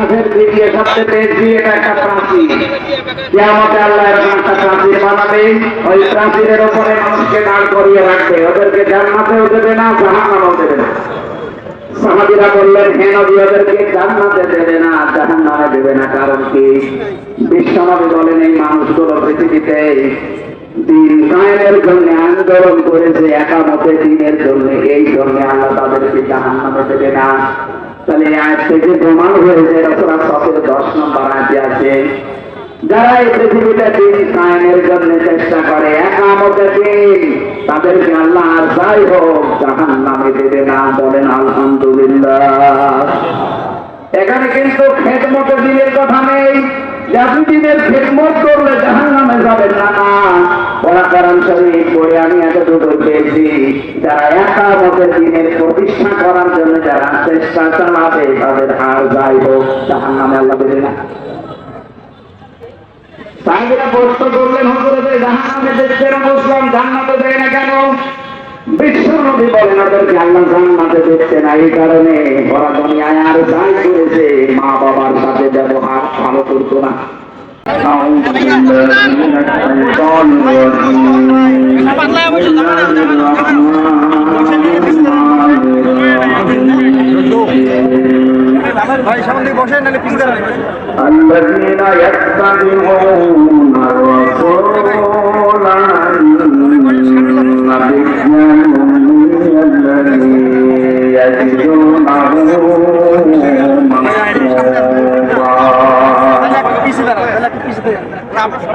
কাঁধের দিকে সবচেয়ে বেশি এটা একটা প্রাচীর। কিয়ামতে আল্লাহ এরকম একটা প্রাচীর বানাবে, ওই প্রাচীরের উপরে মানুষকে দাঁড় করিয়ে রাখবে, ওদেরকে জান্নাতেও দেবে না, জাহান্নামেও দেবে না। সাহাবীরা বললেন, হে নবী, ওদেরকে জান্নাতে দেবে না, জাহান্নামে দেবে না, কারণ কি? বিশ্বনবী বলেন, এই মানুষগুলো পৃথিবীতে দিন কায়েমের জন্য আন্দোলন করেছে, একামতে দিনের জন্য, এই জন্য আল্লাহ তাদেরকে জাহান্নামে দেবে না। তাহলে আজ থেকে প্রমাণ হয়েছে, রাসূল সাল্লাল্লাহু 10 নম্বর আয়াতে আছে, যারা এই পৃথিবীতে দিন কায়েমের জন্য চেষ্টা করে, একামতে দিন, তাদেরকে আল্লাহ আর যাই হোক জাহান্নামে দেবে না। বলেন আলহামদুলিল্লাহ। এখানে কিন্তু খেদমতে দিনের কথা নেই, আপনি দিনের খেদমত করলে জাহান্নামে যাবেন না। না, ওরা কোরআন শরীফ পড়ে আমি এতটুকু পেয়েছি, যারা একামতে দিনের প্রতিষ্ঠা করার জন্য যারা চেষ্টা চালাবে, তাদের আর যাই হোক জাহান্নামে আল্লাহ দেবে না। সাহাবীরা প্রশ্ন করলেন, হুজুর জাহান্নামে দেখতে মুসলিম জান্নাতে দেয় না কেন? বিশ্বনবী বলেন, ওদেরকে আল্লাহ জান্নাতে দেখতে না এই কারণে, ওরা দুনিয়ায় আর যাই করেছে, মা বাবার সাথে ব্যবহার ভালো করতো না। الذين يتبعون الرسول النبي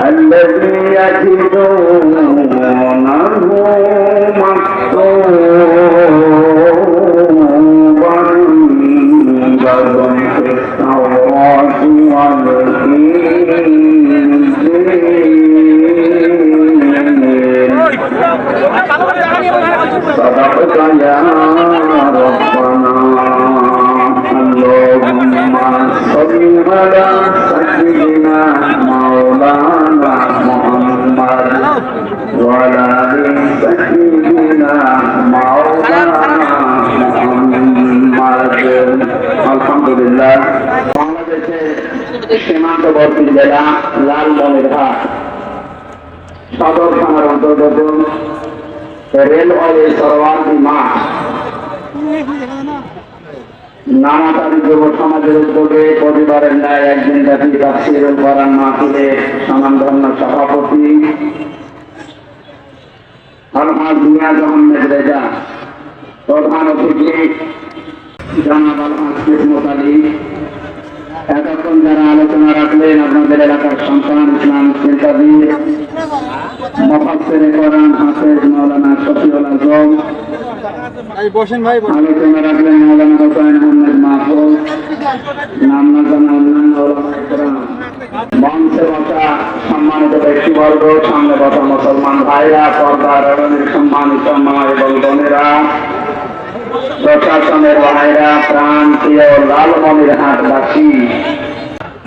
الذي يجدونه আলহামদুলিল্লাহ। বাংলাদেশের সীমান্তবর্তী জেলা লালমনিরহাট সদর থানার অন্তর্গত রেলওয়ে সরওয়ার্দী মাঠ নানাতারি যুব সমাজের উদ্যোগে পরিবারের ন্যায় একদিন ব্যাপী তাফসীরুল কোরআন মাহফিলের স্বনামধন্য সভাপতি আলহাজ নিয়াজ আহমেদ রেজা, প্রধান অতিথি জনাব আলহাজ কিসমত আলী, এতক্ষণ যারা আলোচনা রাখলেন আপনাদের এলাকার সন্তান ইসলাম চিন্তাবিদ মুফাসসিরে কোরআন হাফেজ মাওলানা শফিউল আজম, আলোচনা রাখলেন মাওলানা হুসাইন আহমেদ মাহফুজ, নাম না জানা অন্যান্য ওলামায়ে কেরাম, মঞ্চে বসা সম্মানিত ব্যক্তিবর্গ, সামনে বসা মুসলমান ভাইরা, পর্দার আড়ালের সম্মানিত মা এবং বোনেরা, প্রশাসনের ভাইরা, প্রাণ প্রিয় লালমনিরহাটবাসী,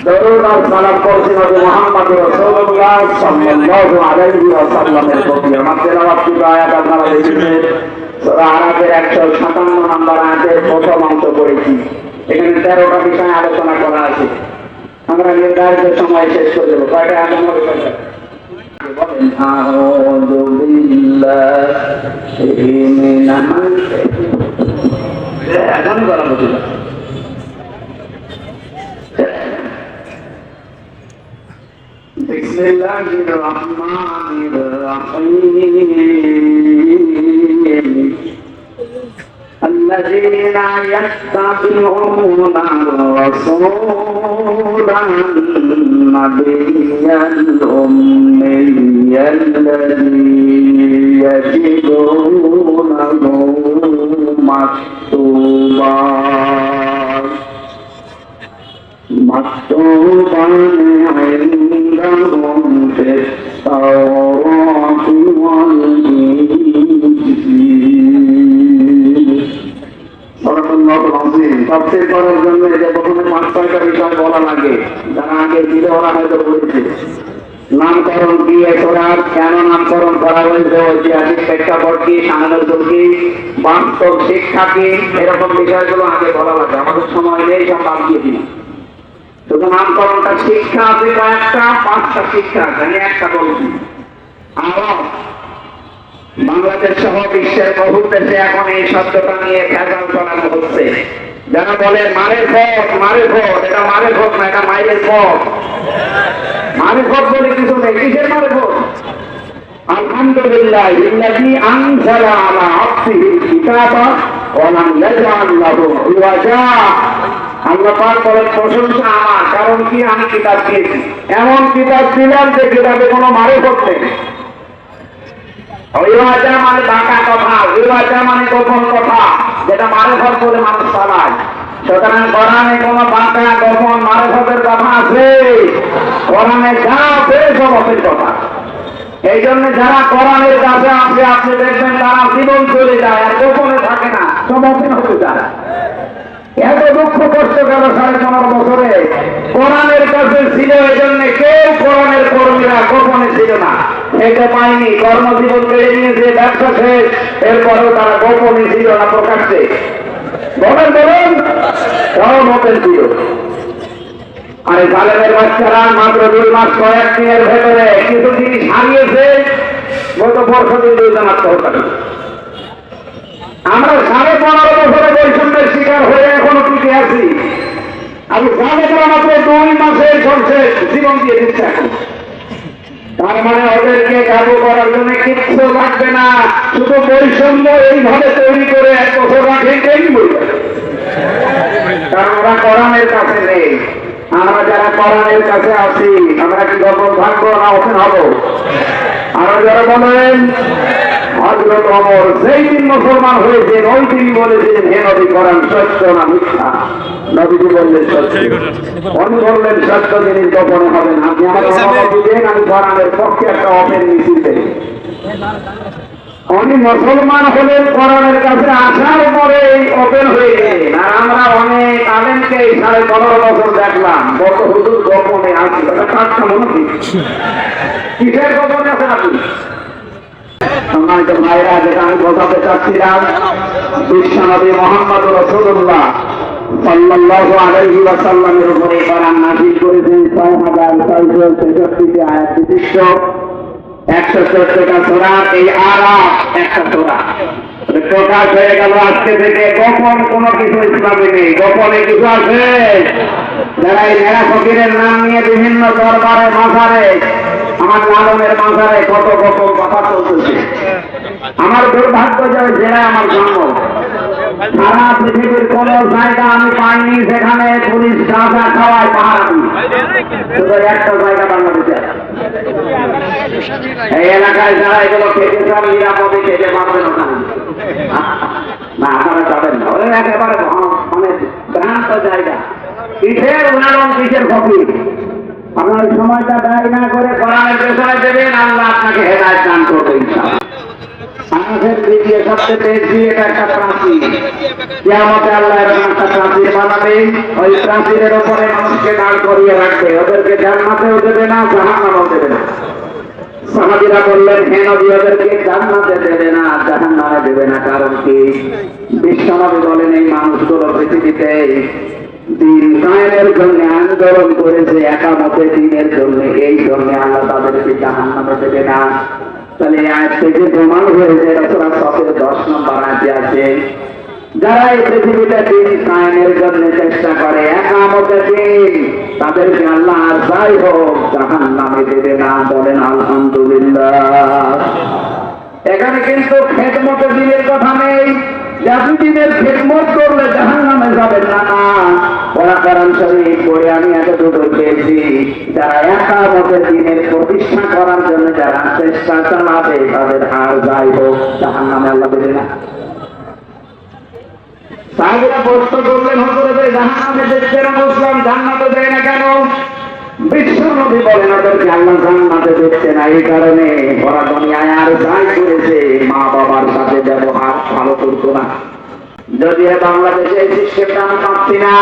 দরুদ আর সালাম করছি নবী মুহাম্মদ রাসূলুল্লাহ সাল্লাল্লাহু আলাইহি ওয়াসাল্লামের প্রতি। আমার তেলাওয়াতকৃত আয়াত আপনারা দেখেছেন, সূরা আরাফের 157 নম্বর আয়াতের প্রথম অংশ পড়েছি। এখানে 13টা বিষয় আলোচনা করা আছে, আমরা নির্ধারিত সময় শেষ করে দেবো। কয়টা আয়াত হবে? বলেন আউযু বিল্লাহি মিনাশ এখন করা হচ্ছে। বিসমিল্লাহির রহমানির রহিম الذين يتبعون الرسول النبي الأمي الذي يجدونه مكتوبا عندهم في التوراة والإنجيل। তাফসীর করার জন্য এটা প্রথমে 5-6টা বিষয় বলা লাগে, যারা আগে ছিল ওরা হয়তো বলেছে। নামকরণ কি, এছাড়া কেন নামকরণ করা হয়েছে, ঐতিহাসিক প্রেক্ষাপট কি, সামাজিক কি, বাস্তব শিক্ষা কি, এরকম বিষয়গুলো আগে বলা লাগে। আমাদের সময় নেই, সব বাদ দিয়ে দিন। নামকরণটা শিক্ষা আছে কয়েকটা, 5টা শিক্ষা আছে, আমি একটা বলছি। আর বাংলাদেশ সহ বিশ্বের বহু দেশে এখন এই শব্দটা নিয়ে ভেজাল চালানো হচ্ছে। যারা বলে মারের ভোট, মারের ভোট, এটা মারের ভোট না, এটা মাইলের ভোট। মারের ভোট বলে কিছু নেই। কিসের মারের ভোট? আলহামদুলিল্লাহ ইল্লাযী আনজালা আলা আবদিহিল কিতাবা ওয়া লাম ইয়াজআল লাহু ইওয়াজা। আল্লাহ পাক বলেন প্রশংসা আমার, কারণ কি আমি কিতাব দিয়েছি, এমন কিতাব দিলাম যে কিতাবে কোনো মারের ভোট নেই। ইওয়াজা মানে বাঁকা কথা, ইওয়াজা মানে গোপন কথা, যেটা মারেফত বলে মানুষ চালায়। সুতরাং কোরআনে কোনো বাঁকা গোপন মারেফতের কথা আছে? কোরআনে যা আছে সব অপের কথা। এই জন্য যারা কোরআনের কাছে আছে আপনি দেখবেন তারা জীবন চলে যায়, আর গোপনে থাকে না, সব অপেন হতে যায়। এত দুঃখ কষ্ট গেল 15.5 বছরে কোরআনের কাছে ছিল, এই জন্য কেউ কোরআনের কর্মীরা গোপনে ছিল না, খেতে পায়নি, কর্মজীবন কেড়ে নিয়েছে, ব্যবসা শেষ, এরপরেও তারা গোপনে ছিল না, প্রকাশ্যে। বলেন বলেন, সব ওপেন ছিল। আর জালেমের বাচ্চারা মাত্র 2 মাস কয়েক দিনের ভেতরে কিছু জিনিস হারিয়েছে। গত বর্ষদিন 2 জন আত্মহত্যা করেছে। আমরা 15.5 বছরে বৈষম্যের শিকার হয়ে এখনো টিকে আছি। আমি জালেমরা মাত্র 2 মাসের ধ্বংসের জীবন দিয়ে দিচ্ছে এখন। তার মানে ওদেরকে কাবু করার জন্য কিচ্ছু লাগবে না, শুধু বৈষম্য এইভাবে তৈরি করে 1 বছর রাখেন বলবে। কারণ ওরা কোরআনের কাছে নেই। আমরা যারা কোরআনের কাছে আছি আমরা কি গোপন থাকবো না ওপেন হবো? আরো যারা বলেন হযরত ওমর যেই দিন মুসলমান হয়েছেন ওই দিন বলেছিলেন, হে নবী কোরআন সত্য না মিথ্যা? নবীজি বললেন সত্য। উনি বললেন সত্য জিনিস গোপনে হবে না। আপনি আমার অনুমতি দেন, আমি কোরআনের পক্ষে একটা ওপেন মিছিল দেব। উনি মুসলমান হলেন কোরআনের কাছে আসার পরে ওপেন হয়ে গেলেন। আর আমরা অনেক আলেমকে 15.5 বছর দেখলাম কত হুজুর গোপনে আছি। কাজটা মনে কি কিসের গোপনে আছেন আপনি? সম্মানিত ভাইরা, যেটা আমি বোঝাতে চাচ্ছিলাম, বিশ্বনবী মুহাম্মদ রাসূলুল্লাহ সাল্লাল্লাহু আলাইহি ওয়াসাল্লামের উপরে কোরআন নাযিল করেছেন 6663 আয়াত বিশিষ্ট 114টা সূরা। এই আরাফ একটা সূরা প্রকাশ হয়ে গেল আজকে থেকে। গোপন কোনো কিছু ইসলামে নেই। গোপনে কিছু আছে? যারা এই মেরা ফকিরের নাম নিয়ে বিভিন্ন দরবারে মাজারে, আমার লালনের মাজারে কত গোপন কথা চলতেছে। আমার দুর্ভাগ্য যে জেলায় আমার জন্ম, সারা পৃথিবীর কোন জায়গা আমি পাইনি যেখানে পুলিশ গাঁজা খাওয়ায় পাহারা দিই। শুধু একটা জায়গা বাংলাদেশে। এই এলাকায় যারা এগুলো খেতে চান নিরাপদে খেতে পারবেন না, আপনারা যাবেন না। ওই একেবারে মানে ভ্রান্ত জায়গা। কিসের উদাহরণ, কিসের ফকির? আপনার সময়টা ব্যয় না করে কোরআনের পেছনে দেবেন, আল্লাহ আপনাকে হেদায়েত দান করবে ইনশাআল্লাহ। আমাদের দ্বিতীয় সবচেয়ে বেশি এটা একটা প্রাচীর। কিয়ামতে আল্লাহ এরকম একটা প্রাচীর বানাবে, ওই প্রাচীরের উপরে মানুষকে দাঁড় করিয়ে রাখবে। ওদেরকে জান্নাতেও দেবে না, জাহান্নামেও দেবে না। সাহাবীরা বললেন, হে নবী, ওদেরকে জান্নাতে দেবে না, জাহান্নামে দেবে না, কারণ কি? বিশ্বনবী বলেন, এই মানুষগুলো পৃথিবীতে দিন কায়েমের জন্য আন্দোলন করেছে, একামতে দিনের জন্য, এই জন্য আল্লাহ তাদেরকে জাহান্নামে দেবে না। তাহলে আজ থেকে প্রমাণ হয়েছে, সূরা সফের 10 নম্বর আয়াতে আছে, যারা এই পৃথিবীতে দিন কায়েমের জন্য চেষ্টা করে, একামতে দিন, তাদেরকে আল্লাহ আর যাই হোক জাহান্নামে দেবে না। বলেন আলহামদুলিল্লাহ। এখানে কিন্তু খেদমতে দিনের কথা নেই। জাতি দিনের খেদমত করলে জাহান্নামে যাবেন না। ওরা কোরআন শরীফ পড়ে আমি এতটুকু পেয়েছি, যারা একামতে দিনের প্রতিষ্ঠা করার জন্য যারা চেষ্টা চালাবে তাদের আর যাই হোক জাহান্নামে আল্লাহ দেবে না। সাহাবীরা প্রশ্ন করলেন, হুজুর জাহান্নামে দেখতে না বুঝলাম, জান্নাতে দেয় না কেন? বিশ্বনবী বলেন, ওদেরকে আল্লাহ জান্নাতে দেখছে না এই কারণে ওরা দুনিয়ায় আর যাই করেছে মা বাবার সাথে ব্যবহার ভালো করতো না। যদি বাংলাদেশে এই সিস্টেমটা আমি পাচ্ছি না,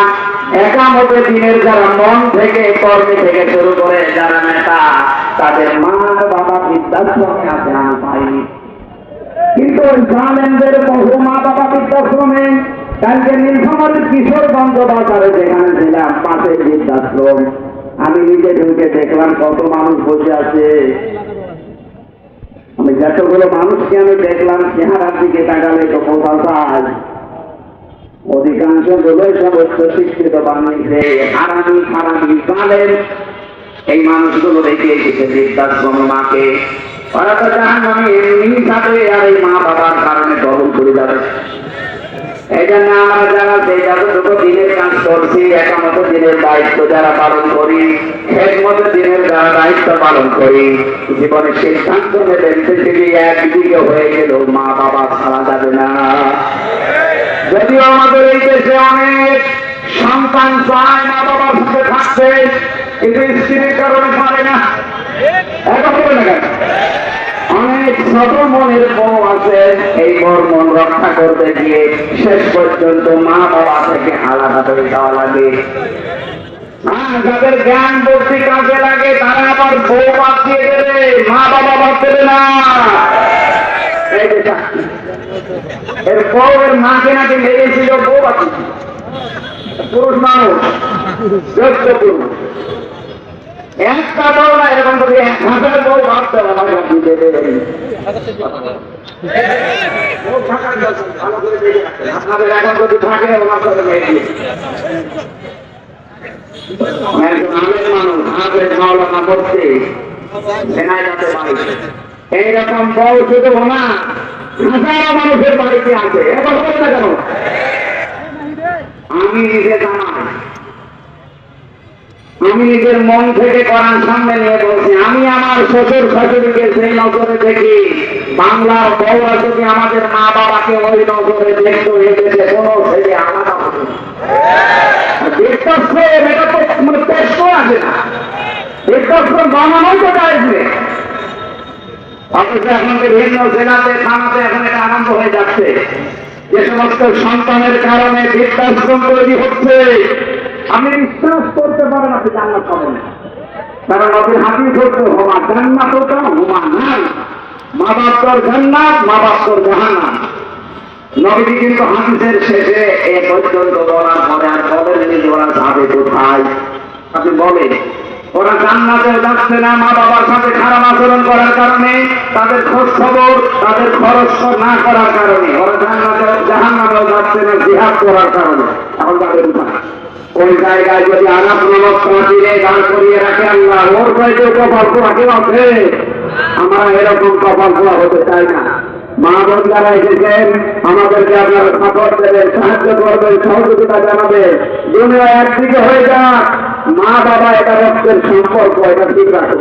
একামতে দিনের যারা মন থেকে কর্মী থেকে শুরু করে যারা নেতা, তাদের মা বাবা বৃদ্ধাশ্রমে আছে, আমি পাইনি। কিন্তু ওই জালেমদের বহু মা বাবা বৃদ্ধাশ্রমে। কালকে নীলফামারীর কিশোরগঞ্জ বাজারে যেখানে ছিলাম, পাশে বৃদ্ধাশ্রম, আমি নিজে ঢুকে দেখলাম কত মানুষ বসে আছে। আমি যতগুলো মানুষকে আমি দেখলাম চেহারার দিকে তাকালে তো বোঝা যায় অধিকাংশ গুলোই সব উচ্চ শিক্ষিত বাঙালিতে হারামি জানেন। এই মানুষগুলো রেখে এসেছে বৃদ্ধাশ্রম মাকে, ওরা তো জাহান আমি এমনি যাবে আর এই মা বাবার কারণে দখল করে যাবে। এই জন্য আমরা যারা সেই যতটুকু দিনের কাজ করছি একামত দিনের দায়িত্ব যারা পালন করি, খেদমত দিনের যারা দায়িত্ব পালন করি, জীবনের সিদ্ধান্ত নেবেন পৃথিবী একদিকে হয়ে গেল মা বাবা ছাড়া যাবে না। যদিও আমাদের এই দেশে অনেক সন্তান চায় মা বাবার সাথে থাকতে, কিন্তু স্ত্রীর কারণে পারে না। অনেক ছোট মনের বউ আছে, এই বড় মন রক্ষা করতে গিয়ে শেষ পর্যন্ত মা বাবা থেকে আলাদা হয়ে যাওয়া লাগে। যাদের জ্ঞান বুদ্ধি কাজে লাগে তারা আবার বউ বাঁচিয়ে দেবে, মা বাবা বাঁচবে না। এর বউয়ের মাকে নাকি লেগেছিল, বউ বাঁচিয়েছিল। পুরুষ মানুষ যোগ্য পুরুষ একটা বউ না, এরকম যদি 1000 বউ ভাবতে আপনাদের এখন যদি থাকে ওনার সাথে মেয়ে মাওলানা করছে সেনায় যেতে পারি। এইরকম বউ শুধু না হাজারো মানুষের বাড়িতে আছে। এবার বলবে না কেন? আমি নিজে জানাই, আমি নিজের মন থেকে কোরআন সামনে নিয়ে বলছি, আমি আমার শ্বশুর শাশুড়িকে সেই নজরে দেখি। বাংলার বউরা যদি আমাদের মা বাবাকে ওই নজরে দেখতো, এদেশে কোনো ছেলে আলাদা হতো না। বৃদ্ধাশ্রম এটা তো মানে প্রশ্ন আছে না, বৃদ্ধাশ্রম বানানোই তো চাইছে। অথচ এখন বিভিন্ন জেলাতে থানাতে এখন এটা আরম্ভ হয়ে যাচ্ছে। যে সমস্ত সন্তানের কারণে বৃদ্ধাশ্রম তৈরি হচ্ছে, আপনি বিশ্বাস করতে পারেন আপনি জান্নাত পাবেন, কারণ নবীর হাদিস হচ্ছে হুমা জান্নাত হুমা নাই, মা বাপ তোর জান্নাত, মা বাপ তোর জাহান্নাম। নবীজি কিন্তু হাদিসের শেষে এ পর্যন্ত বলার পরে আর বলেন যে ওরা যাবে কোথায়। আপনি বলেন ওরা জান্নাতেও যাচ্ছে না মা বাবার সাথে খারাপ আচরণ করার কারণে, তাদের খোঁজ খবর তাদের খরচ না করার কারণে। ওরা জান্নাতেও জাহান্নামেও যাচ্ছে না জিহাদ করার কারণে। এখন যাবে কোথায়? ওই জায়গায় যদি আনাপ নামক প্রাচীরে দাঁড় করিয়ে রাখে আল্লাহ, ওর চাইতে কপাল পোড়া কেউ আছে? আমরা এরকম কপাল পোড়া হতে চাই না। মা বোন যারা এসেছেন আমাদেরকে আপনারা সাপোর্ট দেবেন, সাহায্য করবেন, সহযোগিতা জানাবেন। দুনিয়া একদিকে হয়ে যাক, মা বাবা এটা রক্তের সম্পর্ক, এটা ঠিক রাখো।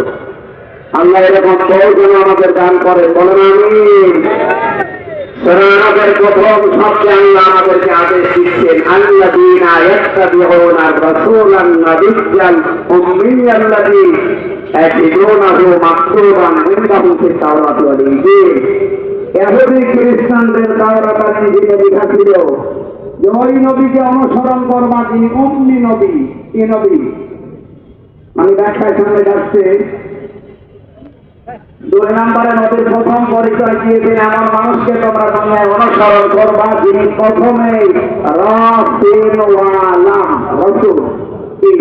আল্লাহ এরকম বউ যেন আমাদের দান করে, বলেন আমিন। আমাদের প্রথম শব্দে আল্লাহ আমাদেরকে আদেশ দিচ্ছেন, আল্লাযীনা ইয়াত্তাবিউনা রাসূলান নাবিয়্যাল উম্মিয়াল্লাযী ইয়াজিদুনাহু মাকতুবান ইনদাহুম ফিত তাওরাতি ওয়াল ইনজিল। ইহুদি খ্রিস্টানদের তাওরাত আর ইনজিলে লেখা ছিল যে ওই নবীকে অনুসরণ করবা যিনি উম্মি নবী। কি নবী? আমি ব্যাখ্যায় সামনে যাচ্ছে। 2 নম্বরে নবীর প্রথম পরিচয় দিয়েছেন, এমন মানুষকে তোমরা দুনিয়ায় অনুসরণ করবা যিনি প্রথমে রাসূল। কি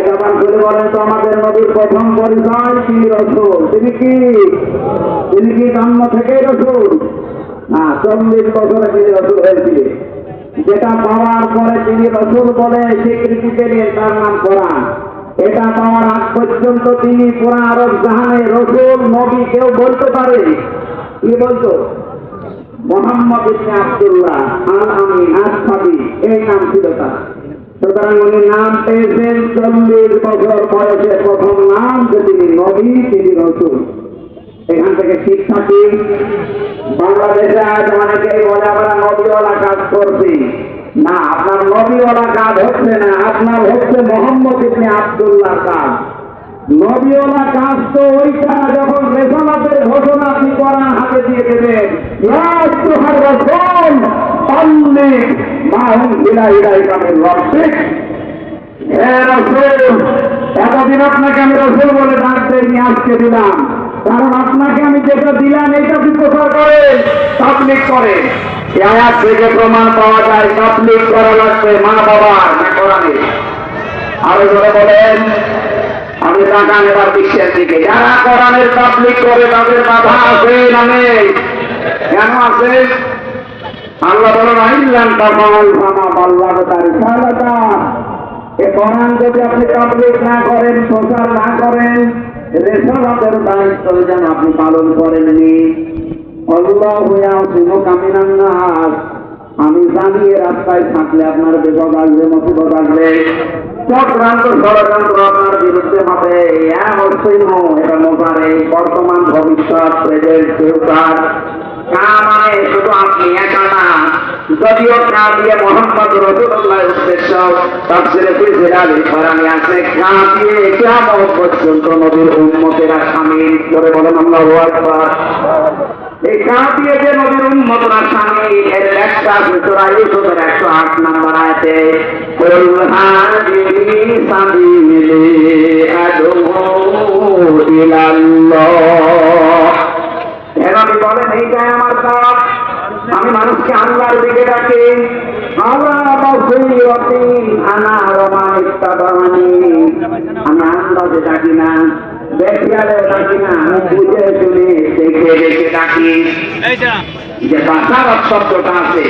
জবান করে বলেন তো, আমাদের নবীর প্রথম পরিচয় তিনি রাসূল। তিনি কি? তিনি কি জন্ম থেকেই রাসূল? না, 40 বছরে তিনি রাসূল হয়েছিলেন। যেটা পাওয়ার পরে তিনি রাসূল বলে স্বীকৃতি পেলেন, তার নাম কোরআন। এটা পাওয়ার আগ পর্যন্ত তিনি পুরা আরব জাহানে রাসূল নবী কেউ বলতে পারে। কি বলতো? মুহাম্মদ ইবনে আব্দুল্লাহ আল আমিন আসফাদি, এই নাম ছিল তার। সুতরাং উনি নাম পেয়েছেন 40 বছর বয়সে, প্রথম নাম যে তিনি নবী, তিনি রাসূল। এখান থেকে শিক্ষা কি? বাংলাদেশে আজ অনেকেই বলে আমরা নবীওয়ালা কাজ করছি। না, আপনার নবীওয়ালা কাজ হচ্ছে না, আপনার হচ্ছে মুহাম্মদ ইবনে আব্দুল্লাহ কাজ। নবীওয়ালা কাজ তো ওইটা যখন রেসালাতের ঘোষণা আপনি কোরআন হাতে দিয়ে দেবেন, ইয়া আইয়ুহার রাসূল বাল্লিগ মা উনজিলা ইলাইকা মির রাব্বিক। হে রাসূল, এতদিন আপনাকে আমি রাসূল বলে ডাক দেইনি, আজকে দিলাম। কারণ আপনাকে আমি যেটা দিলাম এটা আপনি প্রচার করেন, তাবলীগ করেন। এই আয়াত থেকে প্রমাণ পাওয়া যায় তাবলীগ করা লাগবে মা বাবার না কোরআনের? আরো জোরে বলেন। আমি তাকান এবার বিশ্বের দিকে, যারা কোরআনের তাবলীগ করে তাদের বাধা আছে না নেই? কেন আছে? আল্লাহ বলেন আইল্লান তাফাল ফামা বাল্লাগতা রিসালাতা। এই কোরআন যদি আপনি তাবলীগ না করেন, প্রচার না করেন, রিসালাতের দায়িত্ব যেন আপনি পালন করেননি। আল্লাহু ইয়াসিমুকা মিনান নাস। আমি জানি এ রাস্তায় থাকলে আপনার বিপদ আসবে, মুসিবত আসবে, চক্রান্ত ষড়যন্ত্র আপনার বিরুদ্ধে হবে। অবশ্যই এটা মোবারে বর্তমান ভবিষ্যৎ প্রেজেন্ট ফিউচার। কা মানে শুধু আপনি একা না, যদিও কা দিয়ে মোহাম্মদ রাসূলুল্লাহর উদ্দেশ্য তাফসীরে ফিরআলি ফরানি আছে, কা দিয়ে কিয়ামত পর্যন্ত নবীর উম্মতেরা শামিল করে বলেন আল্লাহু আকবার। এই কা দিয়ে যে নবীর উম্মতরা শামিল, এর একটা সূরা ইউসুফের 108 নম্বর আয়াতে কুল হাযিহি সাবিলি আদউ ইলাল্লাহ। এভাবে বলেন এইটাই আমার কাজ, আমি মানুষকে আল্লাহর দিকে ডাকি। আমি আন্দাজে ডাকি না, বেশিয়ালে ডাকি না, আমি বুঝে শুনে দেখে দেখে ডাকি। যে বাসারাত শব্দটা আছে,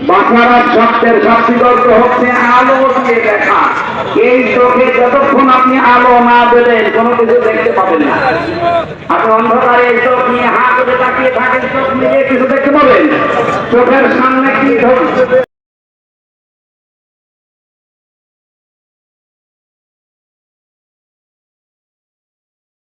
বাসারাত শব্দের শাব্দিক অর্থ হচ্ছে আলো দিয়ে দেখা। এই চোখে যতক্ষণ আপনি আলো না দেবেন কোনো কিছু দেখতে পাবেন না। আপনি অন্ধকারে চোখ নিয়ে হাত ধরে তাকিয়ে থাকেন, চোখ মিলিয়ে কিছু দেখতে পাবেন? চোখের সামনে কি